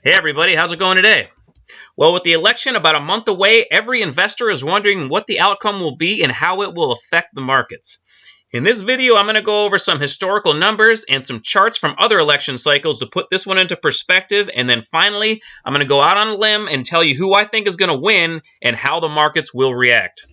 Hey everybody, how's it going today? Well, with the election about a month away, every investor is wondering what the outcome will be and how it will affect the markets. In this video, I'm going to go over some historical numbers and some charts from other election cycles to put this one into perspective. And then finally, I'm going to go out on a limb and tell you who I think is going to win and how the markets will react.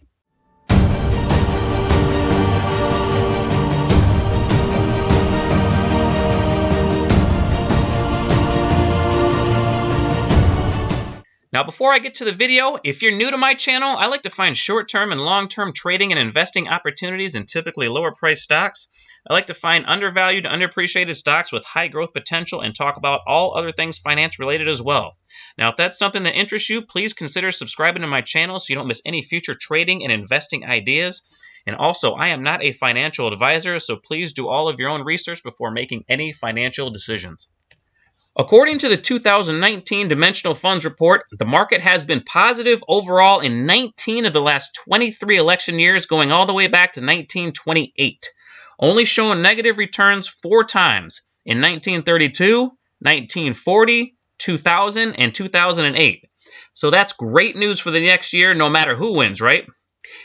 Now, before I get to the video, if you're new to my channel, I like to find short-term and long-term trading and investing opportunities in typically lower-priced stocks. I like to find undervalued, underappreciated stocks with high growth potential and talk about all other things finance-related as well. Now, if that's something that interests you, please consider subscribing to my channel so you don't miss any future trading and investing ideas. And also, I am not a financial advisor, so please do all of your own research before making any financial decisions. According to the 2019 Dimensional Funds Report, the market has been positive overall in 19 of the last 23 election years, going all the way back to 1928, only showing negative returns 4 times in 1932, 1940, 2000, and 2008. So that's great news for the next year, no matter who wins, right?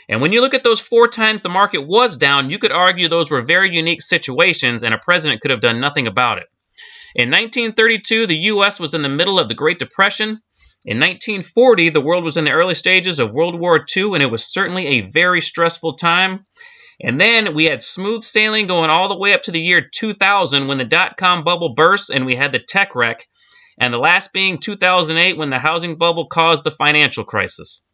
And when you look at those 4 times the market was down, you could argue those were very unique situations and a president could have done nothing about it. In 1932, the U.S. was in the middle of the Great Depression. In 1940, the world was in the early stages of World War II, and it was certainly a very stressful time. And then we had smooth sailing going all the way up to the year 2000 when the dot-com bubble burst and we had the tech wreck, and the last being 2008 when the housing bubble caused the financial crisis.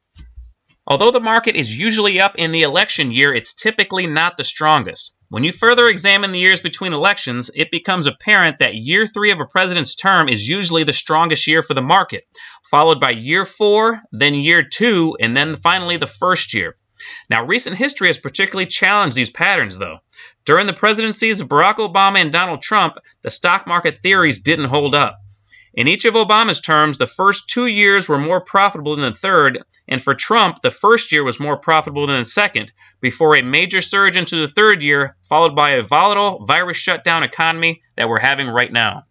Although the market is usually up in the election year, it's typically not the strongest. When you further examine the years between elections, it becomes apparent that year 3 of a president's term is usually the strongest year for the market, followed by year 4, then year 2, and then finally the first year. Now, recent history has particularly challenged these patterns, though. During the presidencies of Barack Obama and Donald Trump, the stock market theories didn't hold up. In each of Obama's terms, the first 2 years were more profitable than the third, and for Trump, the first year was more profitable than the second, before a major surge into the third year, followed by a volatile, virus-shutdown economy that we're having right now.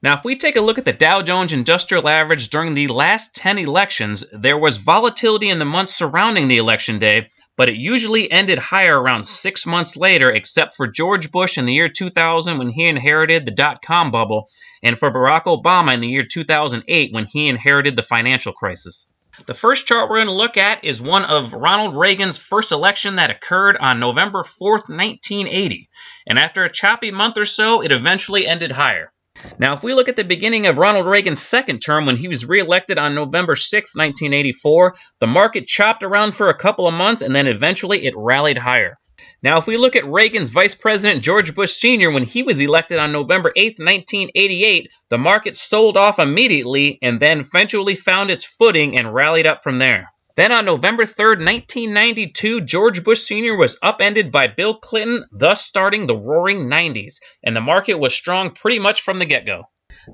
Now, if we take a look at the Dow Jones Industrial Average during the last 10 elections, there was volatility in the months surrounding the election day, but it usually ended higher around 6 months later, except for George Bush in the year 2000 when he inherited the dot-com bubble, and for Barack Obama in the year 2008 when he inherited the financial crisis. The first chart we're going to look at is one of Ronald Reagan's first election that occurred on November 4th, 1980, and after a choppy month or so, it eventually ended higher. Now, if we look at the beginning of Ronald Reagan's second term when he was reelected on November 6, 1984, the market chopped around for a couple of months and then eventually it rallied higher. Now, if we look at Reagan's Vice President George Bush Sr. when he was elected on November 8, 1988, the market sold off immediately and then eventually found its footing and rallied up from there. Then on November 3, 1992, George Bush Sr. was upended by Bill Clinton, thus starting the Roaring 90s, and the market was strong pretty much from the get-go.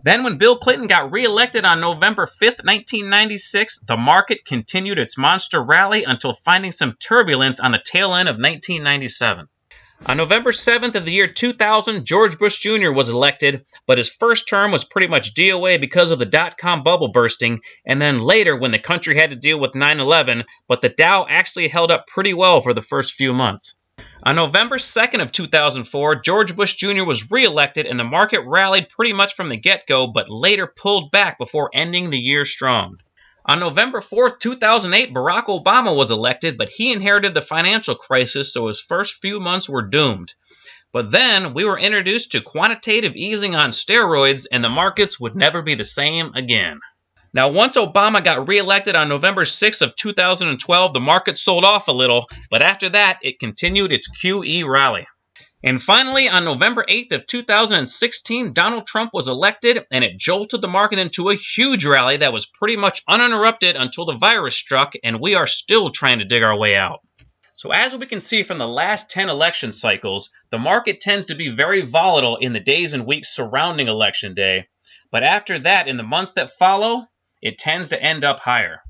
Then when Bill Clinton got reelected on November 5, 1996, the market continued its monster rally until finding some turbulence on the tail end of 1997. On November 7th of the year 2000, George Bush Jr. was elected, but his first term was pretty much DOA because of the dot-com bubble bursting, and then later when the country had to deal with 9/11, but the Dow actually held up pretty well for the first few months. On November 2nd of 2004, George Bush Jr. was reelected and the market rallied pretty much from the get-go, but later pulled back before ending the year strong. On November 4th, 2008, Barack Obama was elected, but he inherited the financial crisis, so his first few months were doomed. But then we were introduced to quantitative easing on steroids, and the markets would never be the same again. Now, once Obama got reelected on November 6th of 2012, the market sold off a little, but after that, it continued its QE rally. And finally, on November 8th of 2016, Donald Trump was elected, and it jolted the market into a huge rally that was pretty much uninterrupted until the virus struck, and we are still trying to dig our way out. So as we can see from the last 10 election cycles, the market tends to be very volatile in the days and weeks surrounding Election Day, but after that, in the months that follow, it tends to end up higher.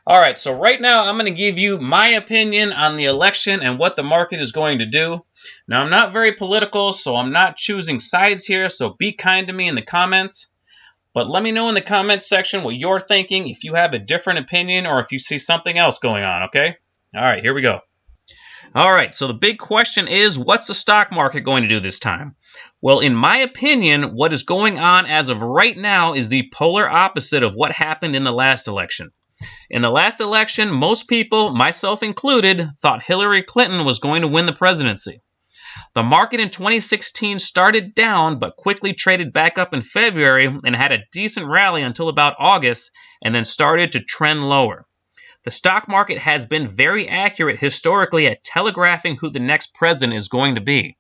All right, so right now I'm going to give you my opinion on the election and what the market is going to do. Now, I'm not very political, so I'm not choosing sides here, so be kind to me in the comments. But let me know in the comments section what you're thinking, if you have a different opinion or if you see something else going on, okay? All right, here we go. All right, so the big question is, what's the stock market going to do this time? Well, in my opinion, what is going on as of right now is the polar opposite of what happened in the last election. In the last election, most people, myself included, thought Hillary Clinton was going to win the presidency. The market in 2016 started down, but quickly traded back up in February and had a decent rally until about August, and then started to trend lower. The stock market has been very accurate historically at telegraphing who the next president is going to be.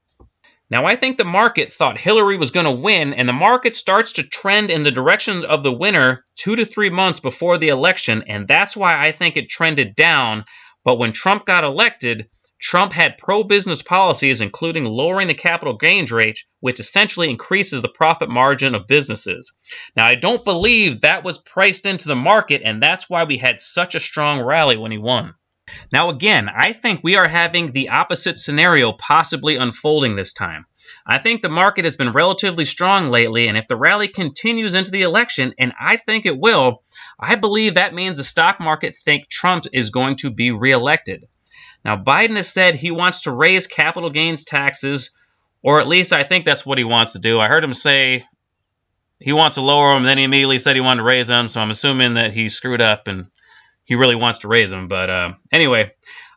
Now, I think the market thought Hillary was going to win, and the market starts to trend in the direction of the winner 2 to 3 months before the election, and that's why I think it trended down. But when Trump got elected, Trump had pro-business policies, including lowering the capital gains rate, which essentially increases the profit margin of businesses. Now, I don't believe that was priced into the market, and that's why we had such a strong rally when he won. Now, again, I think we are having the opposite scenario possibly unfolding this time. I think the market has been relatively strong lately, and if the rally continues into the election, and I think it will, I believe that means the stock market think Trump is going to be reelected. Now, Biden has said he wants to raise capital gains taxes, or at least I think that's what he wants to do. I heard him say he wants to lower them, then he immediately said he wanted to raise them, so I'm assuming that he screwed up and he really wants to raise them. But anyway,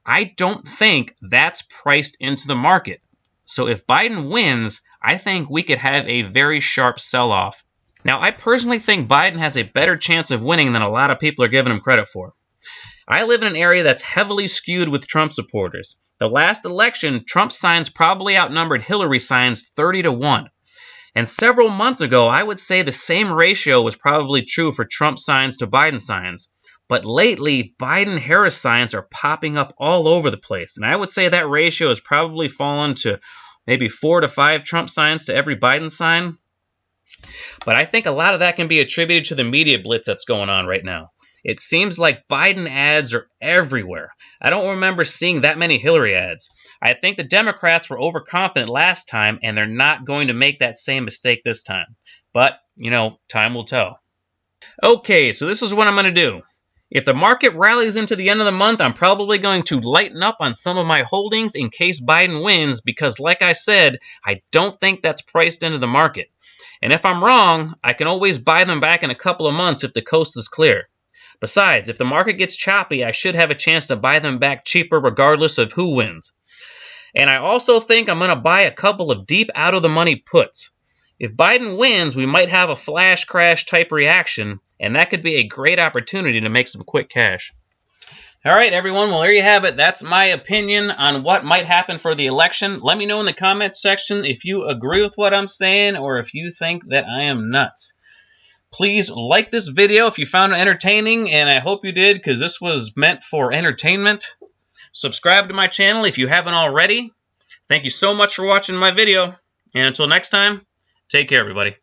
I don't think that's priced into the market. So if Biden wins, I think we could have a very sharp sell-off. Now, I personally think Biden has a better chance of winning than a lot of people are giving him credit for. I live in an area that's heavily skewed with Trump supporters. The last election, Trump signs probably outnumbered Hillary signs 30-1. And several months ago, I would say the same ratio was probably true for Trump signs to Biden signs. But lately, Biden-Harris signs are popping up all over the place. And I would say that ratio has probably fallen to maybe 4 to 5 Trump signs to every Biden sign. But I think a lot of that can be attributed to the media blitz that's going on right now. It seems like Biden ads are everywhere. I don't remember seeing that many Hillary ads. I think the Democrats were overconfident last time, and they're not going to make that same mistake this time. But, time will tell. Okay, so this is what I'm going to do. If the market rallies into the end of the month, I'm probably going to lighten up on some of my holdings in case Biden wins, because like I said, I don't think that's priced into the market. And if I'm wrong, I can always buy them back in a couple of months if the coast is clear. Besides, if the market gets choppy, I should have a chance to buy them back cheaper regardless of who wins. And I also think I'm going to buy a couple of deep out-of-the-money puts. If Biden wins, we might have a flash crash type reaction, and that could be a great opportunity to make some quick cash. All right, everyone. Well, there you have it. That's my opinion on what might happen for the election. Let me know in the comments section if you agree with what I'm saying or if you think that I am nuts. Please like this video if you found it entertaining, and I hope you did because this was meant for entertainment. Subscribe to my channel if you haven't already. Thank you so much for watching my video, and until next time, take care, everybody.